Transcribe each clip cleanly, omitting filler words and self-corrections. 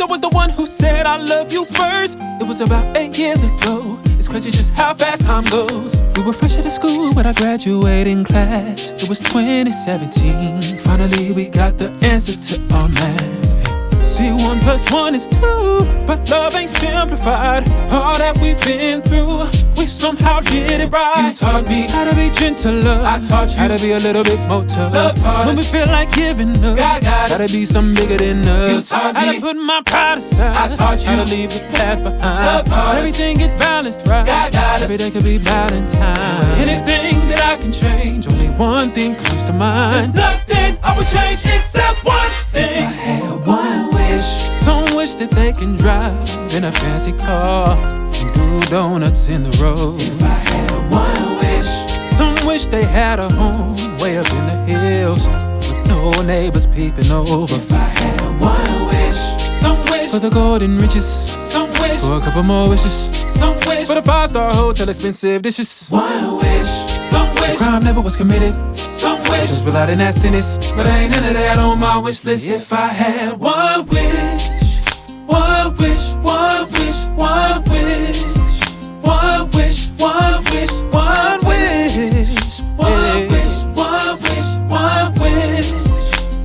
I was the one who said I love you first. It was about 8 years ago. It's crazy just how fast time goes. We were fresh out of school when I graduated class. It was 2017. Finally we got the answer to our math. See, 1 + 1 is 2, but love ain't simplified. All that we've been through, we somehow did it right. You taught me how to be gentler. I taught you how to be a little bit more tough. Love taught when we feel like giving up, God got gotta be something bigger than us. You taught me how to put my pride aside. I taught you how to leave the past behind. Love taught everything gets balanced right. God got every day could be Valentine. Anything that I can change, only one thing comes to mind. There's nothing I would change except one thing. If I had one wish, some wish that they can drive in a fancy car and do donuts in the road. If I had one wish, some wish they had a home way up in the hills with no neighbors peeping over. If I had one wish, some wish for the golden riches, some wish for a couple more wishes, some wish for the 5-star hotel expensive dishes. One wish, some wish the crime never was committed, some wish just without an that sentence, but ain't none of that on my wish list. If I had one wish, one wish, one wish, one wish, one wish, one wish, one wish, one wish, one wish, one wish,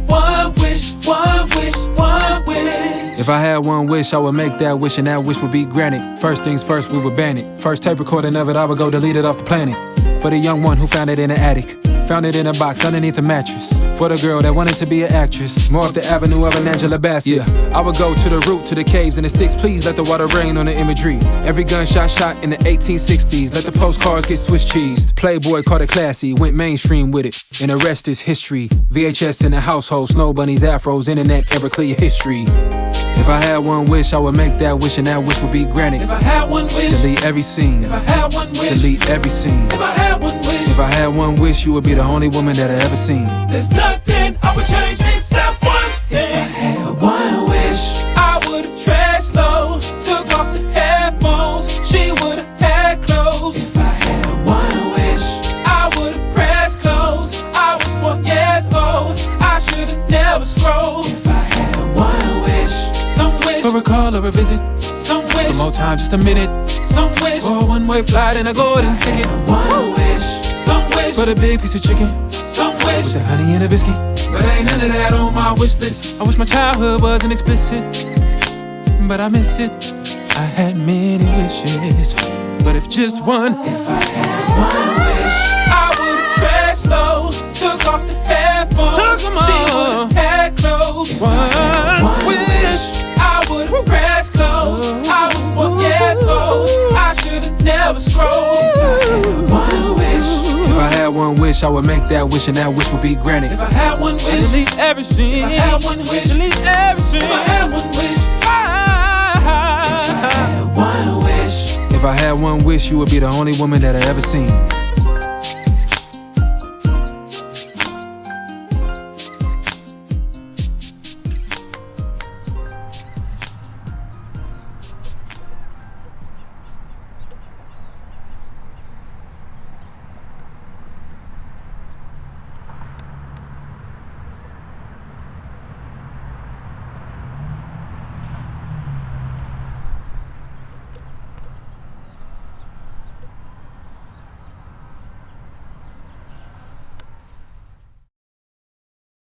one wish, one wish, one wish. If I had one wish, I would make that wish, and that wish would be granted. First things first, we would ban it. First tape recording of it, I would go delete it off the planet. For the young one who found it in the attic, found it in a box underneath the mattress. For the girl that wanted to be an actress, more up the avenue of an Angela Bassett. Yeah, I would go to the root, to the caves and the sticks. Please let the water rain on the imagery. Every gunshot shot in the 1860s. Let the postcards get Swiss cheesed. Playboy caught it classy, went mainstream with it. And the rest is history. VHS in the household, snow bunnies, afros, internet, ever clear history. If I had one wish, I would make that wish, and that wish would be granted. If I had one wish, delete every scene. If I had one wish, delete every scene. If I had one wish, if I had one wish, you would be the only woman that I ever seen. There's nothing I would change except one thing. If I had one wish, I would've trashed low, took off the headphones, she would've had clothes. If I had one wish, I would've pressed clothes. I was 4 years old, I should've never scrolled. If I had one wish, some wish for a call or a visit, some wish for more time, just a minute, some wish for a one-way flight and a golden ticket. One wish, some wish for the big piece of chicken, some wish with the honey and a biscuit, but ain't none of that on my wish list. I wish my childhood wasn't explicit, but I miss it. I had many wishes, but if just one, if I had one wish, I would've trashed low, took off the headphones, she would've had clothes. One wish, I would've pressed clothes. I was 4 years old, I should've never scrolled. If I had one wish, if I had one wish, I would make that wish, and that wish would be granted. If I had one wish, delete everything. If I had one wish, delete everything. If I had one wish, if I had one wish, if I had one wish, you would be the only woman that I ever seen.